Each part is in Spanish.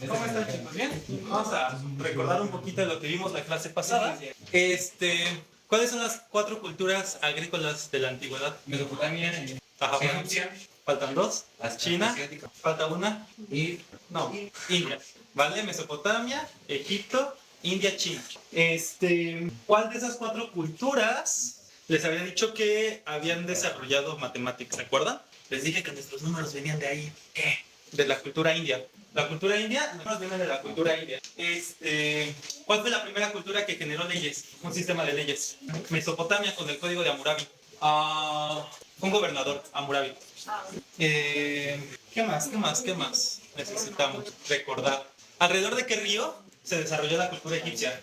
¿Cómo están, chicos? ¿Bien? Vamos a recordar un poquito de lo que vimos la clase pasada. ¿Cuáles son las cuatro culturas agrícolas de la antigüedad? Mesopotamia, Ajá, Egipcia, faltan dos. China, asiática falta una. y No, India. ¿Vale? Mesopotamia, Egipto, India, China. ¿Cuál de esas cuatro culturas les había dicho que habían desarrollado matemáticas? ¿Se acuerdan? Les dije que nuestros números venían de ahí. ¿Qué? De la cultura india. La cultura india, los números vienen de la cultura india. ¿Cuál fue la primera cultura que generó leyes? Un sistema de leyes. Mesopotamia con el código de Hammurabi. Un gobernador, Hammurabi. ¿Qué más? ¿Qué más? ¿Qué más? Necesitamos recordar. ¿Alrededor de qué río se desarrolló la cultura egipcia?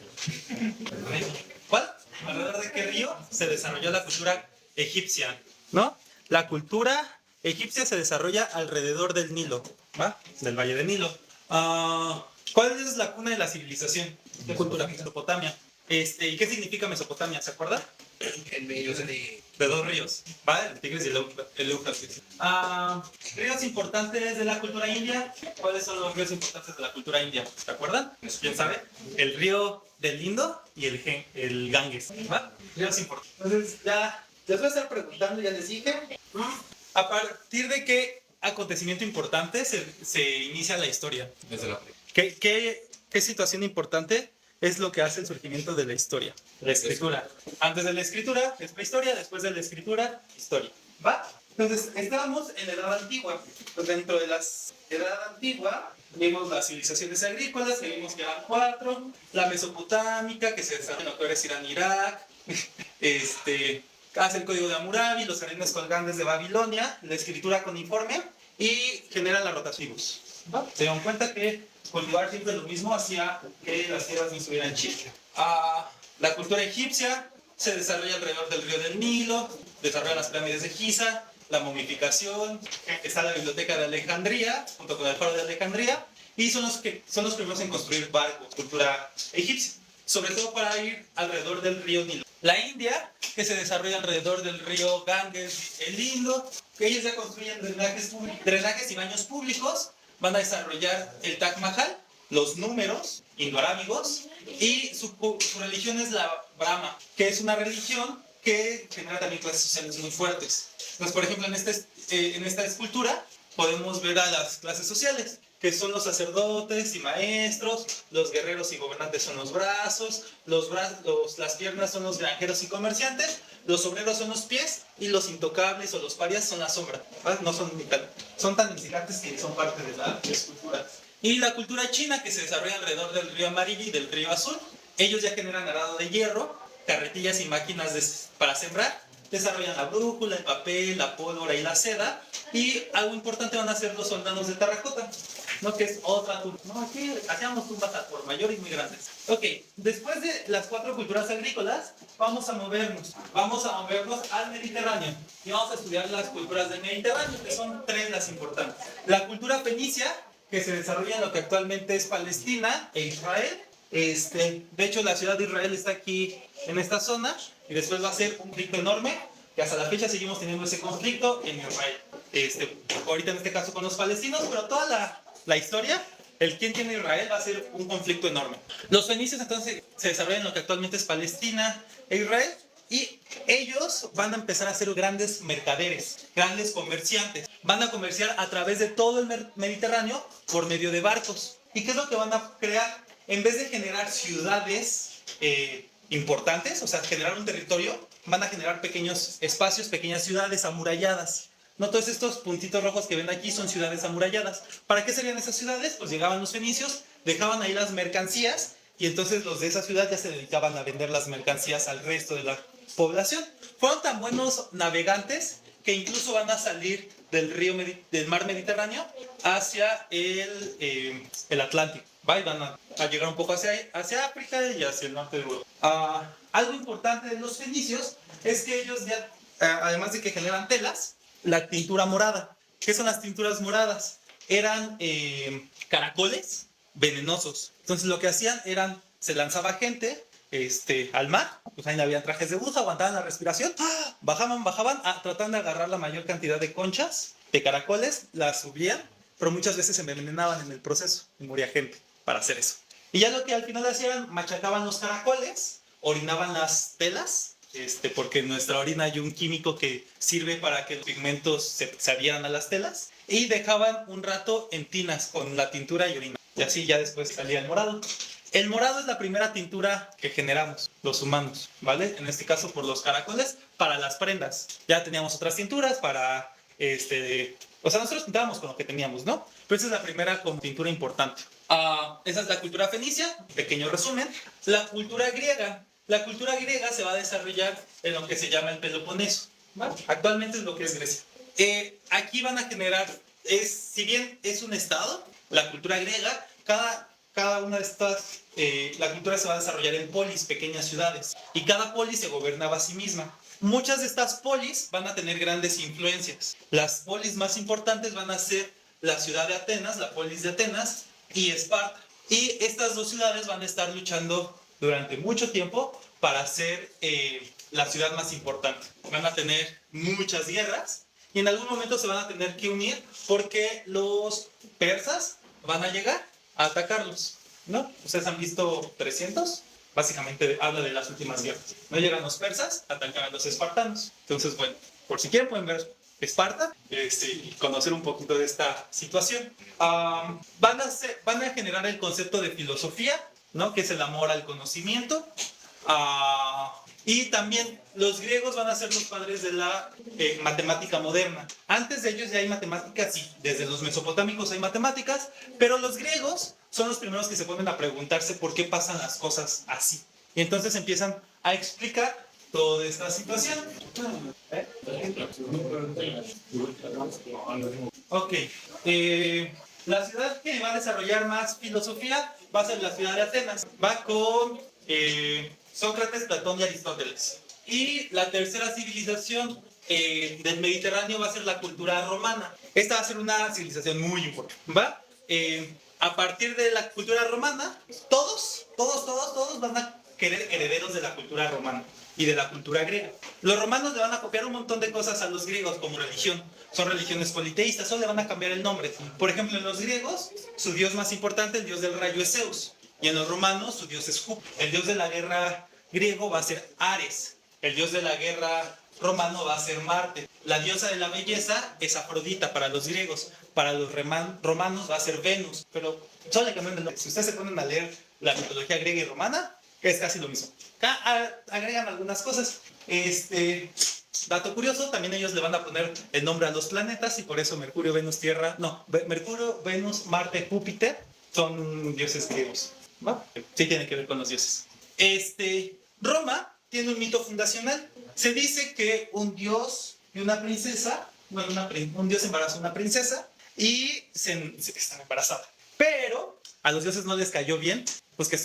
¿Cuál? ¿Alrededor de qué río se desarrolló la cultura egipcia? ¿No? La cultura egipcia se desarrolla alrededor del Nilo, ¿va? Del Valle del Nilo. ¿Cuál es la cuna de la civilización? ¿Qué cultura? Mesopotamia. ¿Y qué significa Mesopotamia? ¿Se acuerda? en medio de De dos ríos, ¿vale? El Tigris y el Éufrates. Ríos importantes de la cultura india. ¿Cuáles son los ríos importantes de la cultura india? ¿Se acuerdan? ¿Quién sabe? El río del Indo y el Ganges, ¿va? Ríos importantes. Entonces, ya les voy a estar preguntando, ya les dije. ¿A partir de qué acontecimiento importante se inicia la historia? desde la ¿Qué situación importante es lo que hace el surgimiento de la historia? La escritura. Antes de la escritura es prehistoria, después de la escritura, historia. ¿Va? Entonces, estábamos en la Edad Antigua. Pues dentro de la Edad Antigua vimos las civilizaciones agrícolas, que vimos que eran cuatro. La mesopotámica, que se desarrolla en actuales Irán, Irak. Hace el código de Hammurabi, los jardines colgantes de Babilonia, la escritura con informe y genera la rotativos. ¿Va? Se dan cuenta que cultivar siempre lo mismo hacía que las tierras no estuvieran chidas. La cultura egipcia se desarrolla alrededor del río del Nilo, desarrolla las pirámides de Giza, la momificación, está la biblioteca de Alejandría, junto con el faro de Alejandría, y son los primeros en construir barcos, cultura egipcia, sobre todo para ir alrededor del río Nilo. La India, que se desarrolla alrededor del río Ganges, el Indo, que ellos ya construyen drenajes y baños públicos, van a desarrollar el Taj Mahal, los números indoarábigos, y su religión es la Brahma, que es una religión que genera también clases sociales muy fuertes. Entonces, por ejemplo, en esta escultura podemos ver a las clases sociales, que son los sacerdotes y maestros, los guerreros y gobernantes son los brazos, las piernas son los granjeros y comerciantes, los obreros son los pies y los intocables o los parias son la sombra. ¿Vale? No son tan insignificantes que son parte de la escultura. Y la cultura china, que se desarrolla alrededor del río amarillo y del río azul, ellos ya generan arado de hierro, carretillas y máquinas para sembrar, desarrollan la brújula, el papel, la pólvora y la seda, y algo importante van a ser los soldados de terracota, ¿no? Que es otra tumba. No, aquí hacíamos tumbas al por mayor y muy grandes. Ok, después de las cuatro culturas agrícolas, vamos a movernos al Mediterráneo y vamos a estudiar las culturas del Mediterráneo, que son tres las importantes. La cultura fenicia, que se desarrolla en lo que actualmente es Palestina e Israel. De hecho, la ciudad de Israel está aquí en esta zona y después va a ser un conflicto enorme, que hasta la fecha seguimos teniendo ese conflicto en Israel. Ahorita en este caso con los palestinos, pero toda la historia, el quién tiene Israel va a ser un conflicto enorme. Los fenicios entonces se desarrollan en lo que actualmente es Palestina e Israel, y ellos van a empezar a ser grandes mercaderes, grandes comerciantes. Van a comerciar a través de todo el Mediterráneo por medio de barcos. ¿Y qué es lo que van a crear? En vez de generar ciudades importantes, o sea, generar un territorio, van a generar pequeños espacios, pequeñas ciudades amuralladas. No, todos estos puntitos rojos que ven aquí son ciudades amuralladas. ¿Para qué serían esas ciudades? Pues llegaban los fenicios, dejaban ahí las mercancías, y entonces los de esa ciudad ya se dedicaban a vender las mercancías al resto de la población. Fueron tan buenos navegantes que incluso van a salir del mar Mediterráneo hacia el Atlántico. ¿Va? Y van a llegar un poco hacia África y hacia el norte de Europa. Algo importante de los fenicios es que ellos ya, además de que generan telas, la tintura morada. ¿Qué son las tinturas moradas? Eran caracoles venenosos. Entonces lo que hacían se lanzaba gente al mar, pues ahí había trajes de buzo, aguantaban la respiración, bajaban, tratando de agarrar la mayor cantidad de conchas, de caracoles, las subían, pero muchas veces se envenenaban en el proceso y moría gente para hacer eso. Y ya lo que al final hacían, machacaban los caracoles, orinaban las telas, porque en nuestra orina hay un químico que sirve para que los pigmentos se adhieran a las telas, y dejaban un rato en tinas con la tintura y orina. Y así ya después salía el morado. El morado es la primera tintura que generamos los humanos, ¿vale? En este caso por los caracoles, para las prendas. Ya teníamos otras tinturas para, o sea, nosotros pintábamos con lo que teníamos, ¿no? Pero esa es la primera como tintura importante. Esa es la cultura fenicia, pequeño resumen. La cultura griega. La cultura griega se va a desarrollar en lo que se llama el Peloponeso, ¿vale? Actualmente es lo que es Grecia. Aquí van a generar, si bien es un estado, la cultura griega, cada una de estas, la cultura se va a desarrollar en polis, pequeñas ciudades, y cada polis se gobernaba a sí misma. Muchas de estas polis van a tener grandes influencias. Las polis más importantes van a ser la ciudad de Atenas, la polis de Atenas, y Esparta. Y estas dos ciudades van a estar luchando durante mucho tiempo para ser la ciudad más importante. Van a tener muchas guerras y en algún momento se van a tener que unir porque los persas van a llegar a atacarlos, ¿no? Ustedes han visto 300, básicamente habla de las últimas guerras. No llegan los persas, atacan a los espartanos. Entonces, bueno, por si quieren pueden ver Esparta y conocer un poquito de esta situación. Van a generar el concepto de filosofía, ¿no? Que es el amor al conocimiento. Y también los griegos van a ser los padres de la matemática moderna. Antes de ellos ya hay matemáticas, sí, desde los mesopotámicos hay matemáticas, pero los griegos son los primeros que se ponen a preguntarse por qué pasan las cosas así. Y entonces empiezan a explicar toda esta situación. Ok. La ciudad que va a desarrollar más filosofía va a ser la ciudad de Atenas. Va con Sócrates, Platón y Aristóteles. Y la tercera civilización del Mediterráneo va a ser la cultura romana. Esta va a ser una civilización muy importante, ¿va? A partir de la cultura romana, todos van a querer herederos de la cultura romana y de la cultura griega. Los romanos le van a copiar un montón de cosas a los griegos como religión. Son religiones politeístas, solo le van a cambiar el nombre. Por ejemplo, en los griegos, su dios más importante, el dios del rayo, es Zeus. Y en los romanos, su dios es Júpiter. El dios de la guerra griego va a ser Ares. El dios de la guerra romano va a ser Marte. La diosa de la belleza es Afrodita para los griegos. Para los romanos va a ser Venus. Pero solo le cambian el nombre. Si ustedes se ponen a leer la mitología griega y romana, es casi lo mismo. Acá agregan algunas cosas. Dato curioso, también ellos le van a poner el nombre a los planetas y por eso Mercurio, Venus, Tierra, no, Mercurio, Venus, Marte, Júpiter son dioses griegos, ¿va? Sí tiene que ver con los dioses. Roma tiene un mito fundacional. Se dice que un dios y una princesa, bueno, un dios embarazó a una princesa y están embarazadas. Pero a los dioses no les cayó bien, pues que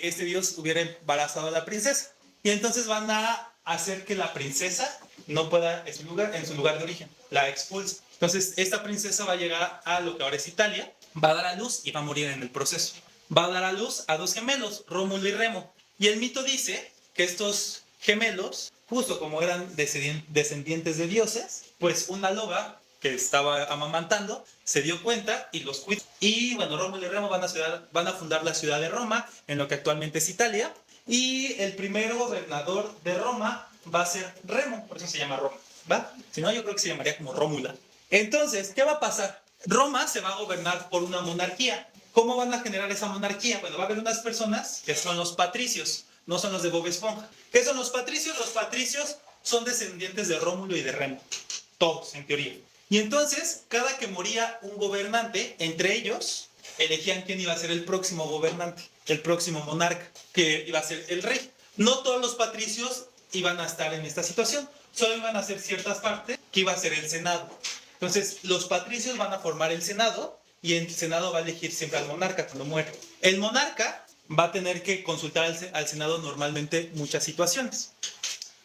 este dios hubiera embarazado a la princesa. Y entonces van a hacer que la princesa no pueda en su lugar de origen, la expulsa. Entonces esta princesa va a llegar a lo que ahora es Italia, va a dar a luz y va a morir en el proceso. Va a dar a luz a dos gemelos, Rómulo y Remo. Y el mito dice que estos gemelos, justo como eran descendientes de dioses, pues una loba que estaba amamantando se dio cuenta y los cuidó. Y bueno, Rómulo y Remo van a fundar la ciudad de Roma, en lo que actualmente es Italia. Y el primer gobernador de Roma va a ser Remo, por eso se llama Roma, ¿va? Si no, yo creo que se llamaría como Rómula. Entonces, ¿qué va a pasar? Roma se va a gobernar por una monarquía. ¿Cómo van a generar esa monarquía? Bueno, va a haber unas personas que son los patricios, no son los de Bob Esponja. ¿Qué son los patricios? Los patricios son descendientes de Rómulo y de Remo, todos, en teoría. Y entonces, cada que moría un gobernante, entre ellos elegían quién iba a ser el próximo gobernante, el próximo monarca, que iba a ser el rey. No todos los patricios iban a estar en esta situación, solo iban a ser ciertas partes que iba a ser el Senado. Entonces, los patricios van a formar el Senado y el Senado va a elegir siempre al monarca cuando muere. El monarca va a tener que consultar al Senado normalmente muchas situaciones.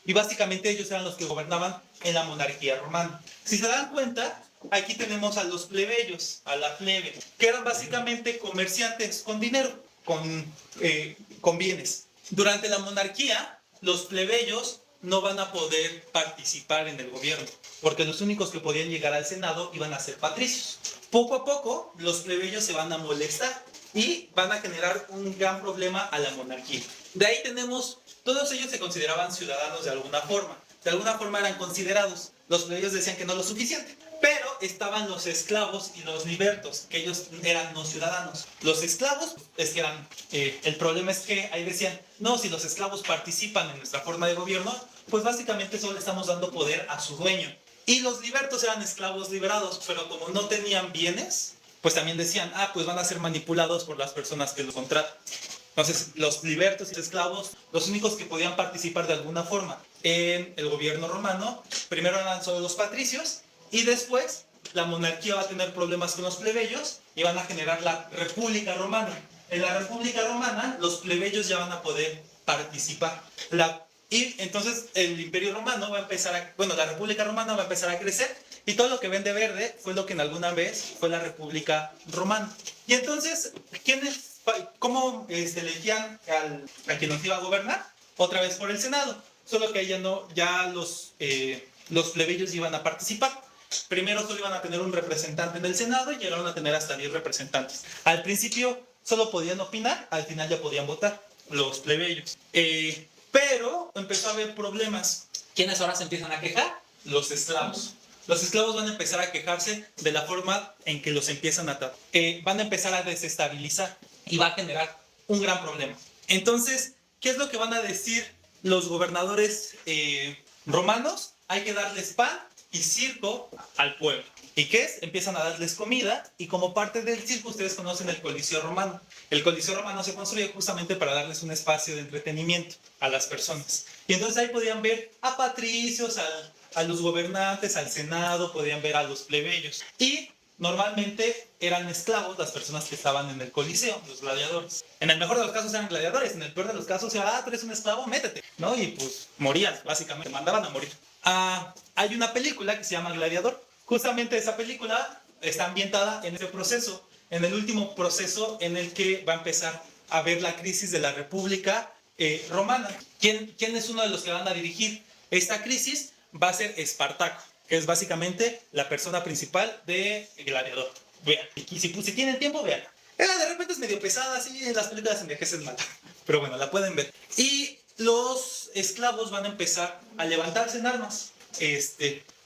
Y básicamente ellos eran los que gobernaban en la monarquía romana. Si se dan cuenta, aquí tenemos a los plebeyos, a la plebe, que eran básicamente comerciantes con dinero, con bienes. Durante la monarquía, los plebeyos no van a poder participar en el gobierno, porque los únicos que podían llegar al Senado iban a ser patricios. Poco a poco, los plebeyos se van a molestar y van a generar un gran problema a la monarquía. De ahí tenemos, todos ellos se consideraban ciudadanos de alguna forma eran considerados. Los plebeyos decían que no lo suficiente. Pero estaban los esclavos y los libertos, que ellos eran no ciudadanos. Los esclavos es que eran... el problema es que ahí decían, no, si los esclavos participan en nuestra forma de gobierno, pues básicamente solo le estamos dando poder a su dueño. Y los libertos eran esclavos liberados, pero como no tenían bienes, pues también decían, pues van a ser manipulados por las personas que los contratan. Entonces, los libertos y los esclavos, los únicos que podían participar de alguna forma en el gobierno romano, primero eran solo los patricios, y después la monarquía va a tener problemas con los plebeyos y van a generar la República Romana. En la República Romana los plebeyos ya van a poder participar. Y entonces el Imperio Romano va a empezar la República Romana va a empezar a crecer y todo lo que ven de verde fue lo que en alguna vez fue la República Romana. Y entonces, ¿cómo se elegían a quien nos iba a gobernar? Otra vez por el Senado, solo que ya los plebeyos iban a participar. Primero solo iban a tener un representante en el Senado y llegaron a tener hasta 10 representantes. Al principio solo podían opinar, al final ya podían votar los plebeyos. Pero empezó a haber problemas. ¿Quiénes ahora se empiezan a quejar? Los esclavos. Los esclavos van a empezar a quejarse de la forma en que los empiezan a tratar. Van a empezar a desestabilizar y va a generar un gran problema. Entonces, ¿qué es lo que van a decir los gobernadores romanos? Hay que darles pan y circo al pueblo. ¿Y qué es? Empiezan a darles comida y como parte del circo ustedes conocen el Coliseo Romano. El Coliseo Romano se construye justamente para darles un espacio de entretenimiento a las personas. Y entonces ahí podían ver a patricios, a los gobernantes, al Senado, podían ver a los plebeyos. Y normalmente eran esclavos las personas que estaban en el Coliseo, los gladiadores. En el mejor de los casos eran gladiadores, en el peor de los casos era, tú eres un esclavo, métete, ¿no? Y pues morían, básicamente, mandaban a morir. Hay una película que se llama Gladiador. Justamente esa película está ambientada en ese proceso, en el último proceso en el que va a empezar a ver la crisis de la República Romana. ¿Quién es uno de los que van a dirigir esta crisis? Va a ser Espartaco, que es básicamente la persona principal de Gladiador. Vean, y si tienen tiempo, vean. De repente es medio pesada, así las películas envejecen mal, pero bueno, la pueden ver. Y los esclavos van a empezar a levantarse en armas,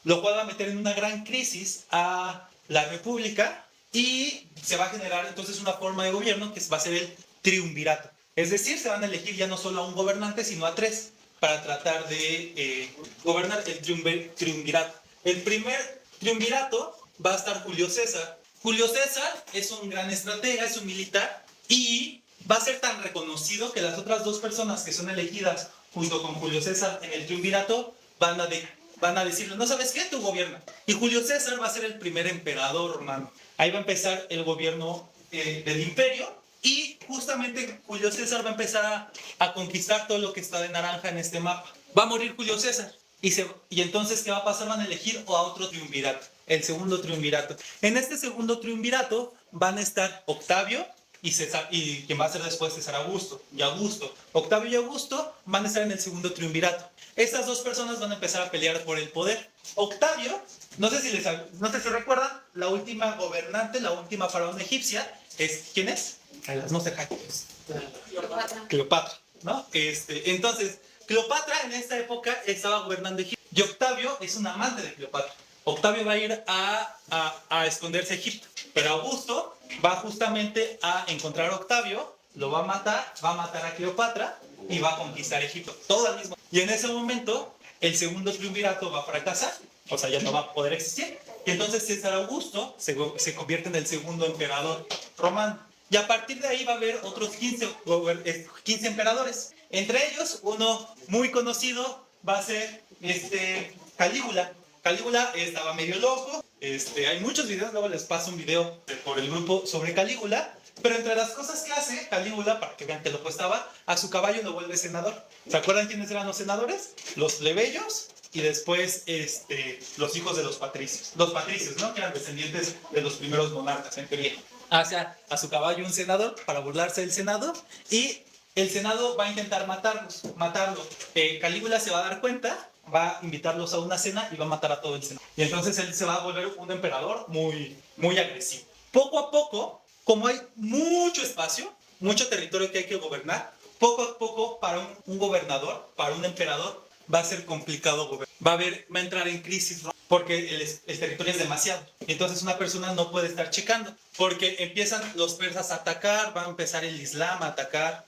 lo cual va a meter en una gran crisis a la República y se va a generar entonces una forma de gobierno que va a ser el triunvirato. Es decir, se van a elegir ya no solo a un gobernante, sino a 3 para tratar de gobernar el triunvirato. El primer triunvirato va a estar Julio César. Julio César es un gran estratega, es un militar y va a ser tan reconocido que las otras 2 personas que son elegidas junto con Julio César en el triunvirato van a decirle, no sabes qué, tú gobierna. Y Julio César va a ser el primer emperador romano. Ahí va a empezar el gobierno del imperio y justamente Julio César va a empezar a conquistar todo lo que está de naranja en este mapa. Va a morir Julio César. Y entonces, ¿qué va a pasar? Van a elegir a otro triunvirato, el segundo triunvirato. En este segundo triunvirato van a estar Octavio y quien va a ser después César Augusto y Augusto. Octavio y Augusto van a estar en el segundo triunvirato. Estas 2 personas van a empezar a pelear por el poder. Octavio, no sé si recuerdan, la última gobernante, la última faraona egipcia, ¿quién es? No sé, Cleopatra, ¿no? Entonces, Cleopatra en esta época estaba gobernando Egipto. Y Octavio es un amante de Cleopatra. Octavio va a ir a esconderse a Egipto. Pero Augusto va justamente a encontrar a Octavio, lo va a matar a Cleopatra y va a conquistar Egipto. Todo al mismo. Y en ese momento, el segundo triunvirato va a fracasar. O sea, ya no va a poder existir. Y entonces César Augusto se convierte en el segundo emperador romano. Y a partir de ahí va a haber otros 15 emperadores. Entre ellos, uno muy conocido va a ser Calígula. Calígula estaba medio loco. Hay muchos videos, luego les paso un video por el grupo sobre Calígula. Pero entre las cosas que hace Calígula, para que vean que loco estaba, a su caballo lo vuelve senador. ¿Se acuerdan quiénes eran los senadores? Los plebeyos y después los hijos de los patricios. Los patricios, ¿no? Que eran descendientes de los primeros monarcas, en teoría. Hace a su caballo un senador para burlarse del Senado y el Senado va a intentar matarlo. Calígula se va a dar cuenta, va a invitarlos a una cena y va a matar a todo el Senado. Y entonces él se va a volver un emperador muy, muy agresivo. Poco a poco, como hay mucho espacio, mucho territorio que hay que gobernar, poco a poco para un gobernador, para un emperador, va a ser complicado gobernar. Va a entrar en crisis, ¿no? Porque el territorio es demasiado. Entonces una persona no puede estar checando, porque empiezan los persas a atacar, va a empezar el Islam a atacar.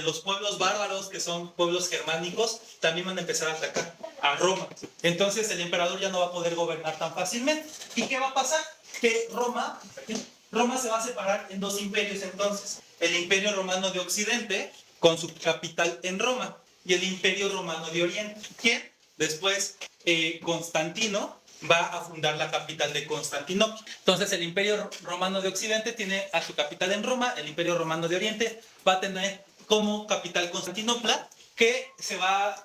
Los pueblos bárbaros, que son pueblos germánicos, también van a empezar a atacar a Roma. Entonces el emperador ya no va a poder gobernar tan fácilmente. ¿Y qué va a pasar? Que Roma se va a separar en dos imperios entonces. El Imperio Romano de Occidente, con su capital en Roma, y el Imperio Romano de Oriente. ¿Quién? Después Constantino va a fundar la capital de Constantinopla. Entonces el Imperio Romano de Occidente tiene a su capital en Roma, el Imperio Romano de Oriente va a tener como capital Constantinopla,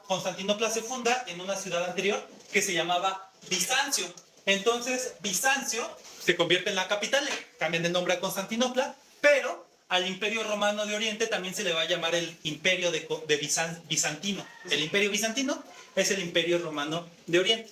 Constantinopla se funda en una ciudad anterior que se llamaba Bizancio. Entonces Bizancio se convierte en la capital, le cambian el nombre a Constantinopla, pero al Imperio Romano de Oriente también se le va a llamar el Imperio Bizantino. El Imperio Bizantino es el Imperio Romano de Oriente.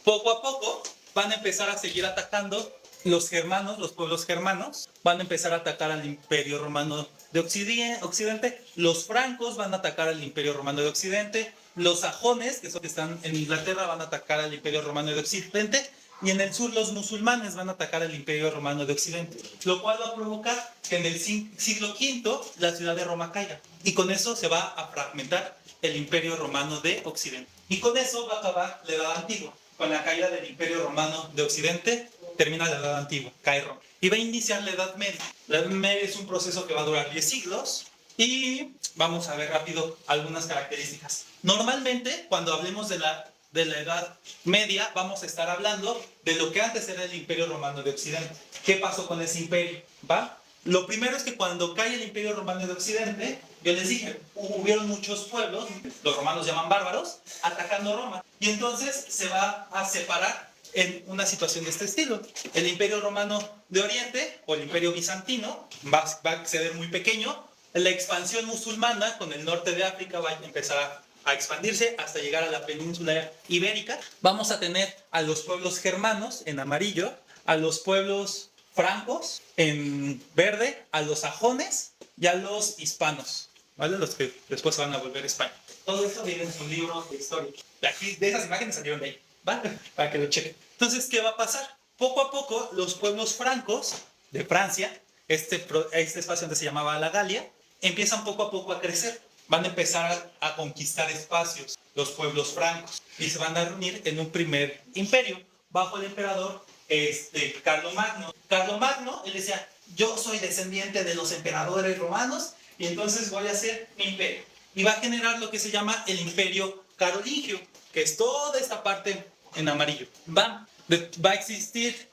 Poco a poco van a empezar a seguir atacando los germanos, los pueblos germanos, van a empezar a atacar al Imperio Romano de Occidente, los francos van a atacar al Imperio Romano de Occidente, los sajones, que están en Inglaterra, van a atacar al Imperio Romano de Occidente, y en el sur los musulmanes van a atacar al Imperio Romano de Occidente, lo cual va a provocar que en el siglo V la ciudad de Roma caiga, y con eso se va a fragmentar el Imperio Romano de Occidente. Y con eso va a acabar la Edad Antigua. Con la caída del Imperio Romano de Occidente, termina la Edad Antigua, cae Roma. Y va a iniciar la Edad Media. La Edad Media es un proceso que va a durar 10 siglos. Y vamos a ver rápido algunas características. Normalmente, cuando hablemos de la Edad Media, vamos a estar hablando de lo que antes era el Imperio Romano de Occidente. ¿Qué pasó con ese imperio? ¿Va? Lo primero es que cuando cae el Imperio Romano de Occidente, yo les dije, hubieron muchos pueblos, los romanos llaman bárbaros, atacando Roma. Y entonces se va a separar en una situación de este estilo. El Imperio Romano de Oriente, o el Imperio Bizantino, va a ser muy pequeño. La expansión musulmana con el norte de África va a empezar a expandirse hasta llegar a la península ibérica. Vamos a tener a los pueblos germanos en amarillo, a los pueblos francos en verde, a los sajones y a los hispanos, ¿vale? Los que después se van a volver a España. Todo esto viene en su libro de historia. Aquí, de esas imágenes salieron de ahí, ¿vale? Para que lo chequen. Entonces, ¿qué va a pasar? Poco a poco, los pueblos francos de Francia, este espacio donde se llamaba la Galia, empiezan poco a poco a crecer. Van a empezar a conquistar espacios, los pueblos francos, y se van a reunir en un primer imperio, bajo el emperador Carlomagno. Carlomagno, él decía, yo soy descendiente de los emperadores romanos, y entonces voy a hacer mi imperio. Y va a generar lo que se llama el Imperio Carolingio, que es toda esta parte en amarillo. Va a existir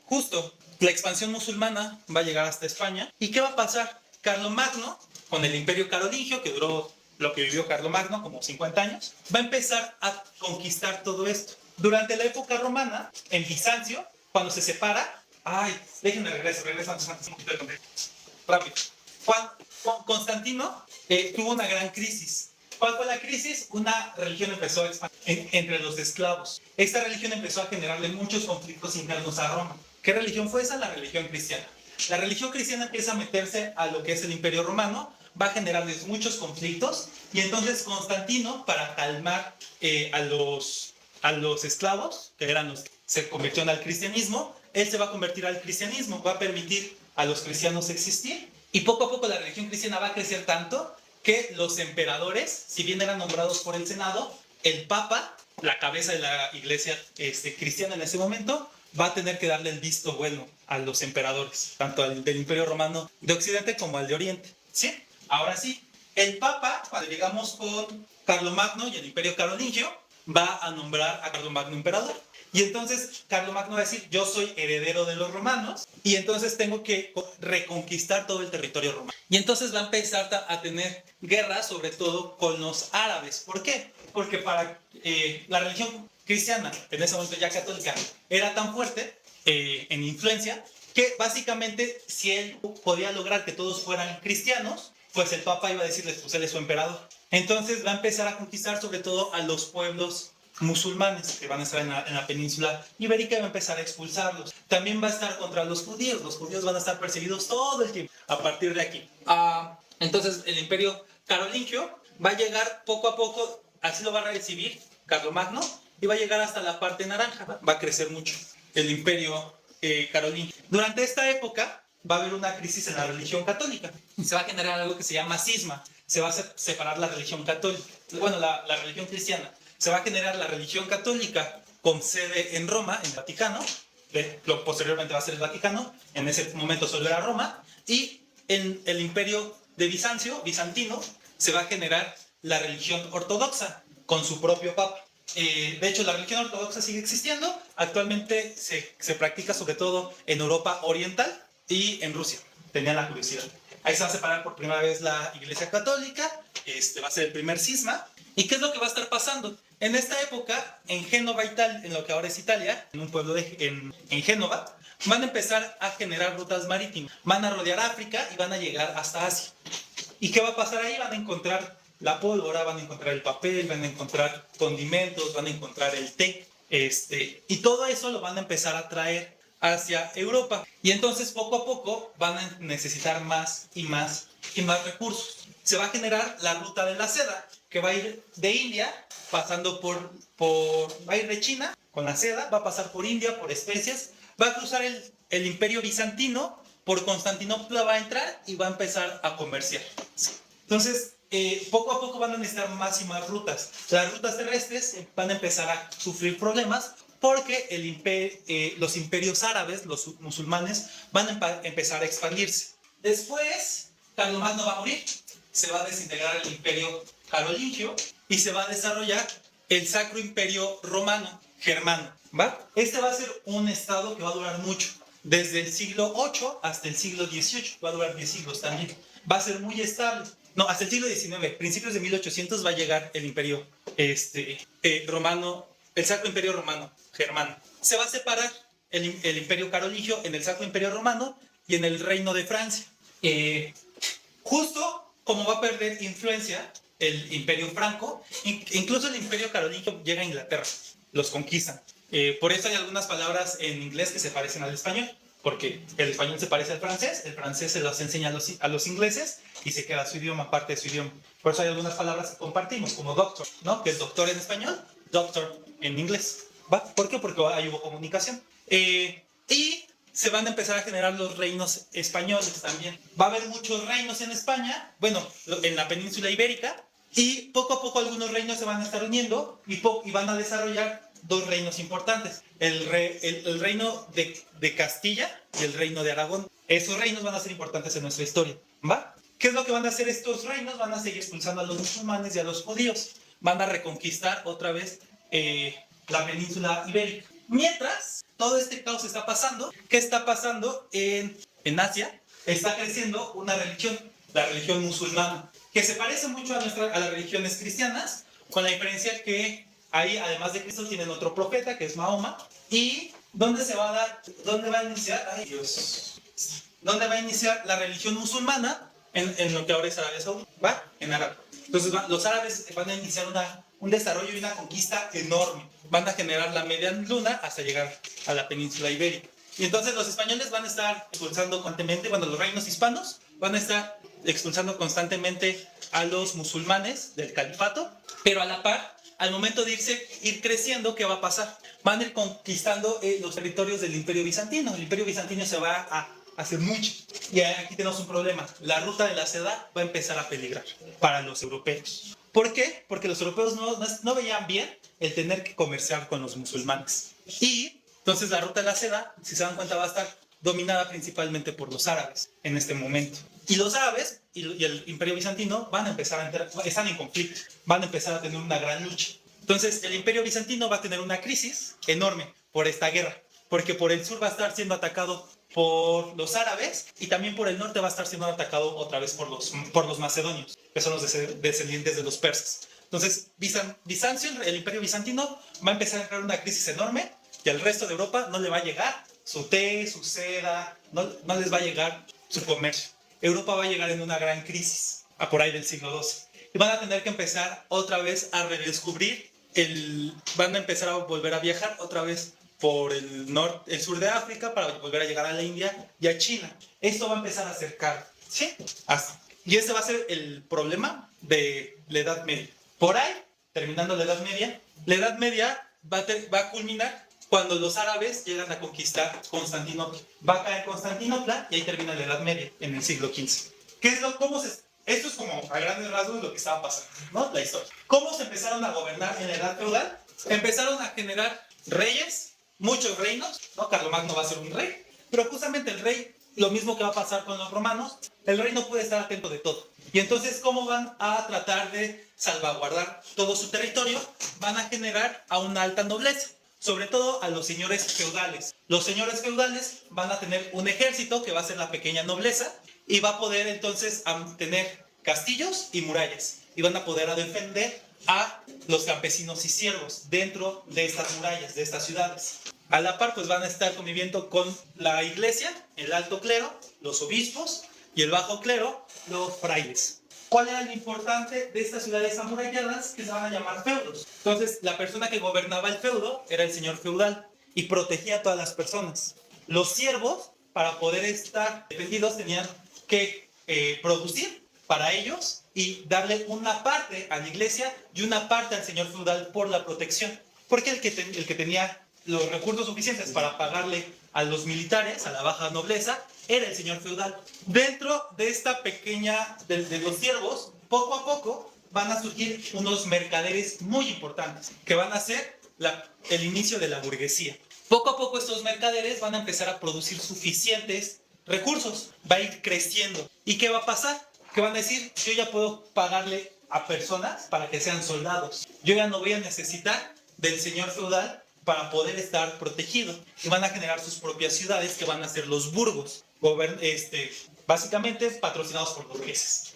justo la expansión musulmana, va a llegar hasta España. ¿Y qué va a pasar? Carlomagno, con el Imperio Carolingio, que duró lo que vivió Carlomagno, como 50 años, va a empezar a conquistar todo esto. Durante la época romana, en Bizancio, cuando se separa, déjenme regreso antes un poquito de contexto. Rápido. Constantino tuvo una gran crisis. ¿Cuál fue la crisis? Una religión empezó a expandir entre los esclavos. Esta religión empezó a generarle muchos conflictos internos a Roma. ¿Qué religión fue esa? La religión cristiana. La religión cristiana empieza a meterse a lo que es el Imperio Romano, va a generarles muchos conflictos, y entonces Constantino, para calmar a los esclavos, que eran los que se convirtieron al cristianismo, él se va a convertir al cristianismo, va a permitir a los cristianos existir, y poco a poco la religión cristiana va a crecer tanto que los emperadores, si bien eran nombrados por el Senado, el Papa, la cabeza de la iglesia cristiana en ese momento, va a tener que darle el visto bueno a los emperadores, tanto al del Imperio Romano de Occidente como al de Oriente. ¿Sí? Ahora sí, el Papa, cuando llegamos con Carlomagno y el Imperio Carolingio, va a nombrar a Carlomagno emperador. Y entonces Carlomagno va a decir, yo soy heredero de los romanos, y entonces tengo que reconquistar todo el territorio romano. Y entonces va a empezar a tener guerras, sobre todo con los árabes. ¿Por qué? Porque para la religión cristiana, en ese momento ya católica, era tan fuerte en influencia, que básicamente si él podía lograr que todos fueran cristianos, pues el Papa iba a decirles, pues él es su emperador. Entonces va a empezar a conquistar sobre todo a los pueblos musulmanes que van a estar en la península ibérica y va a empezar a expulsarlos. También va a estar contra los judíos van a estar perseguidos todo el tiempo a partir de aquí. Entonces el imperio carolingio va a llegar poco a poco, así lo va a recibir Carlomagno, y va a llegar hasta la parte naranja, va a crecer mucho el imperio carolingio. Durante esta época va a haber una crisis en la religión católica y se va a generar algo que se llama cisma, se va a separar la religión católica, bueno, la religión cristiana. Se va a generar la religión católica con sede en Roma, en el Vaticano, posteriormente va a ser el Vaticano, en ese momento solo era Roma, y en el imperio de bizantino, se va a generar la religión ortodoxa con su propio papa. De hecho, la religión ortodoxa sigue existiendo, actualmente se practica sobre todo en Europa oriental y en Rusia, tenían la curiosidad. Ahí se va a separar por primera vez la Iglesia Católica, va a ser el primer cisma. ¿Y qué es lo que va a estar pasando? En esta época, en Génova, en lo que ahora es Italia, en un pueblo en Génova, van a empezar a generar rutas marítimas. Van a rodear África y van a llegar hasta Asia. ¿Y qué va a pasar ahí? Van a encontrar la pólvora, van a encontrar el papel, van a encontrar condimentos, van a encontrar el té. Y todo eso lo van a empezar a traer hacia Europa. Y entonces, poco a poco, van a necesitar más y más y más recursos. Se va a generar la ruta de la seda, que va a ir de India, pasando va a ir de China con la seda, va a pasar por India, por especias, va a cruzar el imperio bizantino, por Constantinopla va a entrar y va a empezar a comerciar. Entonces, poco a poco van a necesitar más y más rutas. Las rutas terrestres van a empezar a sufrir problemas porque los imperios árabes, los musulmanes, van a empezar a expandirse. Después, Carlomagno va a morir, se va a desintegrar el imperio carolingio y se va a desarrollar el Sacro Imperio Romano Germano, ¿va? Este va a ser un estado que va a durar mucho, desde el siglo VIII hasta el siglo XVIII, va a durar 10 siglos también. Va a ser muy estable. No, hasta el siglo XIX, principios de 1800 va a llegar el imperio romano, el Sacro Imperio Romano Germano. Se va a separar el imperio carolingio en el Sacro Imperio Romano y en el Reino de Francia. Justo como va a perder influencia el imperio franco, incluso el imperio carolingio llega a Inglaterra, los conquistan. Por eso hay algunas palabras en inglés que se parecen al español, porque el español se parece al francés, el francés se los enseña a los ingleses y se queda su idioma, parte de su idioma. Por eso hay algunas palabras que compartimos, como doctor, ¿no? Que es doctor en español, doctor en inglés, ¿va? ¿Por qué? Porque ahí hubo comunicación. Y se van a empezar a generar los reinos españoles también. Va a haber muchos reinos en España, bueno, en la península ibérica, y poco a poco algunos reinos se van a estar uniendo y van a desarrollar dos reinos importantes, el reino de Castilla y el reino de Aragón. Esos reinos van a ser importantes en nuestra historia, ¿va? ¿Qué es lo que van a hacer estos reinos? Van a seguir expulsando a los musulmanes y a los judíos. Van a reconquistar otra vez la península ibérica. Mientras todo este caos está pasando, ¿qué está pasando en Asia? Está creciendo una religión, la religión musulmana, que se parece mucho a las religiones cristianas, con la diferencia que ahí, además de Cristo, tienen otro profeta, que es Mahoma. ¿Y dónde va a iniciar? Ay, Dios. ¿Dónde va a iniciar la religión musulmana? En lo que ahora es Arabia Saudita, ¿va? En árabe. Entonces, los árabes van a iniciar un desarrollo y una conquista enorme. Van a generar la media luna hasta llegar a la península ibérica. Y entonces los españoles van a estar expulsando constantemente, bueno, los reinos hispanos van a estar expulsando constantemente a los musulmanes del califato, pero a la par, al momento de ir creciendo, ¿qué va a pasar? Van a ir conquistando los territorios del imperio bizantino. El imperio bizantino se va a hacer mucho. Y aquí tenemos un problema. La ruta de la seda va a empezar a peligrar para los europeos. ¿Por qué? Porque los europeos no veían bien el tener que comerciar con los musulmanes. Y entonces la ruta de la seda, si se dan cuenta, va a estar dominada principalmente por los árabes en este momento. Y los árabes y el imperio bizantino van a empezar a entrar, están en conflicto, van a empezar a tener una gran lucha. Entonces el imperio bizantino va a tener una crisis enorme por esta guerra, porque por el sur va a estar siendo atacado por los árabes y también por el norte va a estar siendo atacado otra vez por los macedonios, que son los descendientes de los persas. Entonces Bizancio, el imperio bizantino, va a empezar a entrar en una crisis enorme y al resto de Europa no le va a llegar su té, su seda, no les va a llegar su comercio. Europa va a llegar en una gran crisis. a por ahí del siglo XII. Y van a tener que empezar otra vez a redescubrir van a empezar a volver a viajar otra vez por el sur de África para volver a llegar a la India y a China. Esto va a empezar a acercar, ¿sí? Y ese va a ser el problema de la Edad Media. Por ahí, terminando la Edad Media va a culminar cuando los árabes llegan a conquistar Constantinopla. Va a caer Constantinopla y ahí termina la Edad Media, en el siglo XV. Esto es como a grandes rasgos lo que estaba pasando, ¿no? La historia. ¿Cómo se empezaron a gobernar en la Edad Feudal? Empezaron a generar reyes, muchos reinos, ¿no? Carlomagno va a ser un rey, pero justamente el rey, lo mismo que va a pasar con los romanos, el rey no puede estar atento de todo. Y entonces, ¿cómo van a tratar de salvaguardar todo su territorio? Van a generar a una alta nobleza, sobre todo a los señores feudales. Los señores feudales van a tener un ejército que va a ser la pequeña nobleza y va a poder entonces tener castillos y murallas y van a poder defender a los campesinos y siervos dentro de estas murallas, de estas ciudades. A la par, pues van a estar conviviendo con la iglesia, el alto clero, los obispos y el bajo clero, los frailes. ¿Cuál era lo importante de estas ciudades amuralladas que se van a llamar feudos? Entonces, la persona que gobernaba el feudo era el señor feudal y protegía a todas las personas. Los siervos, para poder estar defendidos, tenían que producir para ellos y darle una parte a la iglesia y una parte al señor feudal por la protección. Porque el que tenía los recursos suficientes para pagarle a los militares, a la baja nobleza, era el señor feudal. Dentro de esta pequeña, de los siervos, poco a poco van a surgir unos mercaderes muy importantes, que van a ser el inicio de la burguesía. Poco a poco estos mercaderes van a empezar a producir suficientes recursos, va a ir creciendo. ¿Y qué va a pasar? Que van a decir, yo ya puedo pagarle a personas para que sean soldados. Yo ya no voy a necesitar del señor feudal para poder estar protegido. Y van a generar sus propias ciudades que van a ser los burgos, básicamente patrocinados por burgueses.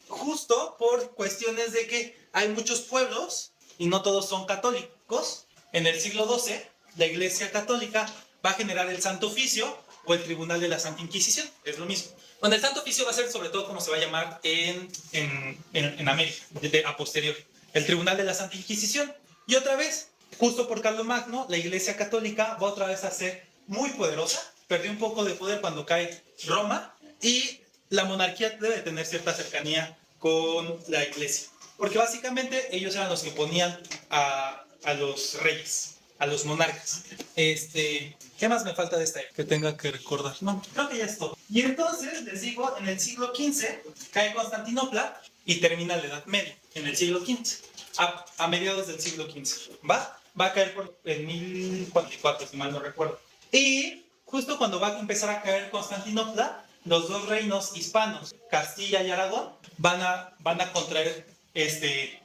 Justo por cuestiones de que hay muchos pueblos y no todos son católicos, en el siglo XII la Iglesia Católica va a generar el Santo Oficio o el Tribunal de la Santa Inquisición, es lo mismo. Donde el Santo Oficio va a ser sobre todo como se va a llamar en América, a posterior. El Tribunal de la Santa Inquisición. Y otra vez, justo por Carlomagno, la Iglesia Católica va otra vez a ser muy poderosa. Perdió un poco de poder cuando cae Roma y la monarquía debe tener cierta cercanía con la Iglesia. Porque básicamente ellos eran los que ponían a los reyes, a los monarcas. ¿Qué más me falta de esta época que tenga que recordar? No, creo que ya es todo. Y entonces, les digo, en el siglo XV cae Constantinopla y termina la Edad Media, en el siglo XV, a mediados del siglo XV. Va a caer en 1044, si mal no recuerdo. Y justo cuando va a empezar a caer Constantinopla, los dos reinos hispanos, Castilla y Aragón, van a contraer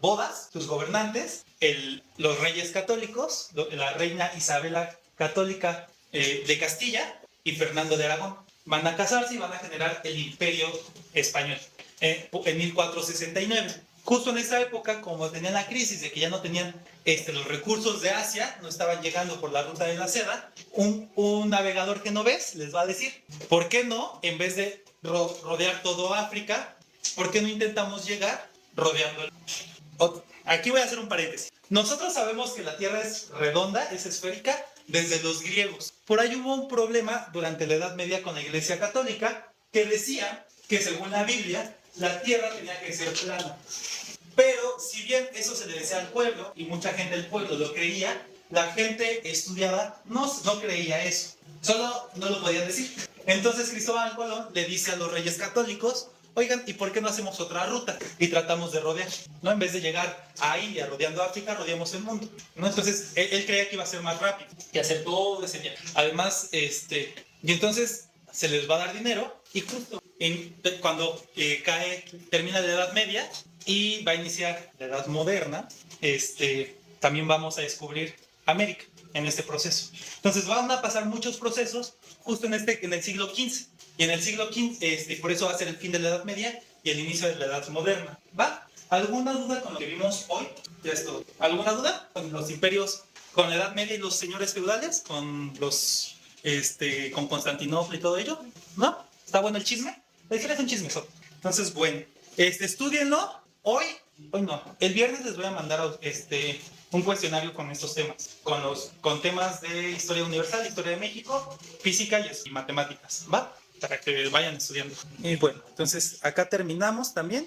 bodas, sus gobernantes, los reyes católicos, la reina Isabela Católica de Castilla y Fernando de Aragón. Van a casarse y van a generar el Imperio Español en 1469. Justo en esa época, como tenían la crisis de que ya no tenían los recursos de Asia, no estaban llegando por la ruta de la seda, un navegador genovés les va a decir, ¿por qué no, en vez de rodear todo África, por qué no intentamos llegar rodeando el... Aquí voy a hacer un paréntesis. Nosotros sabemos que la Tierra es redonda, es esférica, desde los griegos. Por ahí hubo un problema durante la Edad Media con la Iglesia Católica que decía que según la Biblia, la Tierra tenía que ser plana. Pero si bien eso se le decía al pueblo, y mucha gente del pueblo lo creía, la gente estudiada no creía eso. Solo no lo podían decir. Entonces Cristóbal Colón le dice a los reyes católicos, oigan, ¿y por qué no hacemos otra ruta? Y tratamos de rodear, ¿no? En vez de llegar a India rodeando África, rodeamos el mundo, ¿no? Entonces, él creía que iba a ser más rápido y hacer todo ese viaje. Además, y entonces se les va a dar dinero y justo cuando termina la Edad Media y va a iniciar la Edad Moderna, también vamos a descubrir América en este proceso. Entonces, van a pasar muchos procesos justo en el siglo XV. Y en el siglo XV, por eso va a ser el fin de la Edad Media y el inicio de la Edad Moderna. ¿Va? ¿Alguna duda con lo que vimos hoy? Ya es todo. ¿Alguna duda con los imperios, con la Edad Media y los señores feudales? ¿Con con Constantinopla y todo ello? ¿No? ¿Está bueno el chisme? La historia es un chisme. Entonces, bueno. Estúdienlo. Hoy no. El viernes les voy a mandar un cuestionario con estos temas. Con temas de historia universal, historia de México, física y matemáticas. ¿Va? Para que vayan estudiando. Y bueno, entonces acá terminamos también.